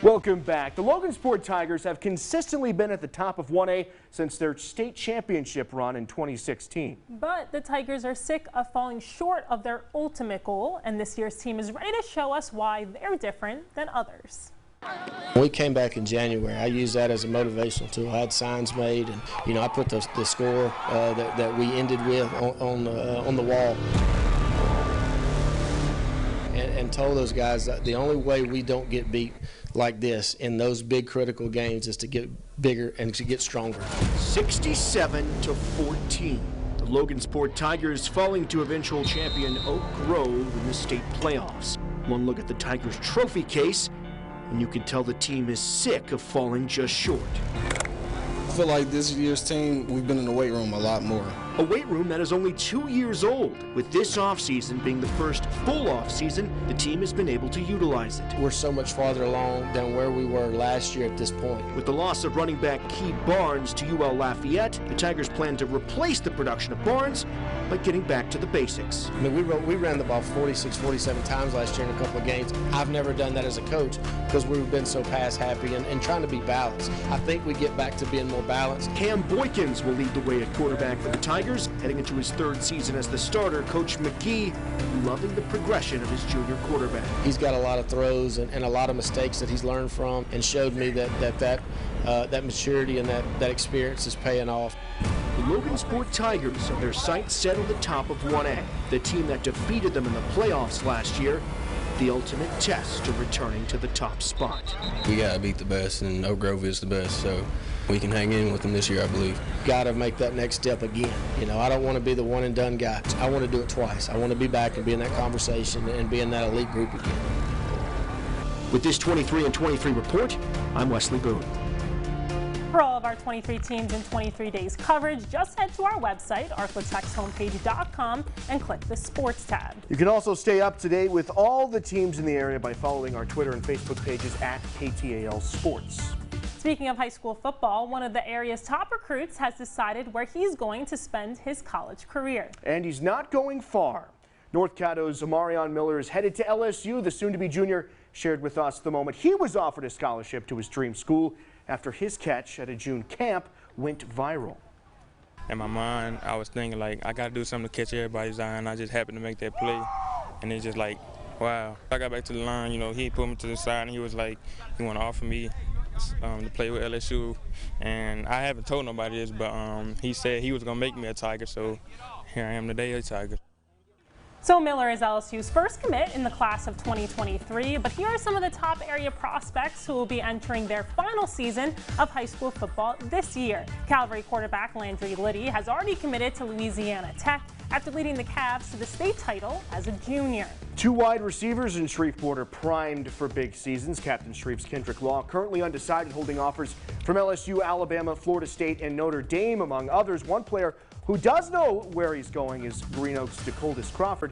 Welcome back. The Logansport Tigers have consistently been at the top of 1A since their state championship run in 2016. But the Tigers are sick of falling short of their ultimate goal, and this year's team is ready to show us why they're different than others. When we came back in January, I used that as a motivational tool. I had signs made, and I put the score that we ended with on the wall. And told those guys that the only way we don't get beat like this in those big critical games is to get bigger and to get stronger. 67-14. The Logansport Tigers falling to eventual champion Oak Grove in the state playoffs. One look at the Tigers trophy case, and you can tell the team is sick of falling just short. I feel like this year's team, we've been in the weight room a lot more. A weight room that is only 2 years old. With this offseason being the first full offseason, the team has been able to utilize it. We're so much farther along than where we were last year at this point. With the loss of running back Key Barnes to UL Lafayette, the Tigers plan to replace the production of Barnes by getting back to the basics. I mean, we ran the ball 46, 47 times last year in a couple of games. I've never done that as a coach because we've been so pass happy and trying to be balanced. I think we get back to being more balanced. Cam Boykins will lead the way at quarterback for the Tigers. Heading into his third season as the starter, Coach McGee loving the progression of his junior quarterback. He's got a lot of throws and a lot of mistakes that he's learned from, and showed me that maturity and that experience is paying off. The Logansport Tigers have their sights set on the top of 1A, the team that defeated them in the playoffs last year. The ultimate test to returning to the top spot. We got to beat the best, and Oak Grove is the best, so we can hang in with them this year, I believe. Got to make that next step again. I don't want to be the one and done guy. I want to do it twice. I want to be back and be in that conversation and be in that elite group again. With this 23-and-23 report, I'm Wesley Boone. For all of our 23 teams in 23 days coverage, just head to our website, arclatexhomepage.com, and click the Sports tab. You can also stay up to date with all the teams in the area by following our Twitter and Facebook pages at KTAL Sports. Speaking of high school football, one of the area's top recruits has decided where he's going to spend his college career. And he's not going far. North Caddo's Omarion Miller is headed to LSU. The soon-to-be junior shared with us the moment he was offered a scholarship to his dream school after his catch at a June camp went viral. In my mind, I was thinking, like, I got to do something to catch everybody's eye, and I just happened to make that play. And it's just like, wow. I got back to the line, he put me to the side, and he was like, he want to offer me to play with LSU. And I haven't told nobody this, but he said he was going to make me a Tiger, so here I am today, a Tiger. So Miller is LSU's first commit in the class of 2023, but here are some of the top area prospects who will be entering their final season of high school football this year. Calvary quarterback Landry Liddy has already committed to Louisiana Tech after leading the Cavs to the state title as a junior. Two wide receivers in Shreveport are primed for big seasons. Captain Shreve's Kendrick Law currently undecided, holding offers from LSU, Alabama, Florida State, and Notre Dame, among others. One player who does know where he's going is Green Oaks' DeColdis Crawford.